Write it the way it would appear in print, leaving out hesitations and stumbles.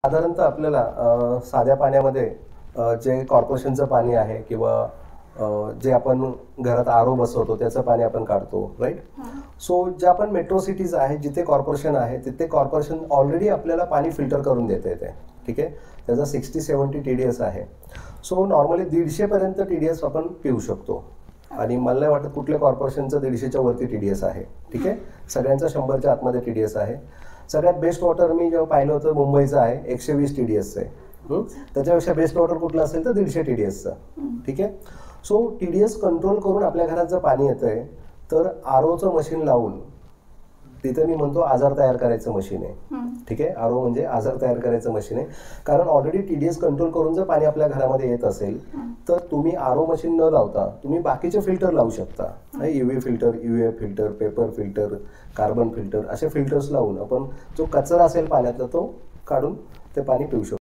साधारणतः आपल्याला साध्या पाण्यामध्ये जे कॉर्पोरेशनचं पाणी आहे किंवा जे आपण घरात आरो बसवतो त्याचं पाणी आपण काढतो, राईट. सो ज्या आपण मेट्रो सिटीज आहे जिथे कॉर्पोरेशन आहे तिथे कॉर्पोरेशन ऑलरेडी आपल्याला पाणी फिल्टर करून देते ते, ठीक आहे. त्याचा 60-70 TDS आहे. सो नॉर्मली 150पर्यंत TDS आपण पिऊ शकतो आणि मला नाही वाटत कुठल्या कॉर्पोरेशनचं 150च्या वरती TDS आहे, ठीक आहे. सगळ्यांचा 100च्या आतमध्ये TDS आहे. सगळ्यात बेस्ट वॉटर मी जेव्हा पाहिलं होतं मुंबईचं आहे 120 TDSचं आहे. त्याच्यापेक्षा बेस्ट वॉटर कुठलं असेल तर 150 TDSचं, ठीक आहे. सो TDS कंट्रोल करून आपल्या घरात जर पाणी येतंय तर आरोचं मशीन लावून तिथे मी म्हणतो आजार तयार करायचं मशीन आहे, ठीक आहे. आरो म्हणजे आजार तयार करायचं मशीन आहे. कारण ऑलरेडी TDS कंट्रोल करून जर पाणी आपल्या घरामध्ये येत असेल तर तुम्ही आरो मशीन न लावता तुम्ही बाकीचे फिल्टर लावू शकता. UV filter, UF filter, paper filter, carbon filter असे फिल्टर्स लावून आपण जो कचरा असेल पाण्यातला तो काढून ते पाणी पिऊ शकतो.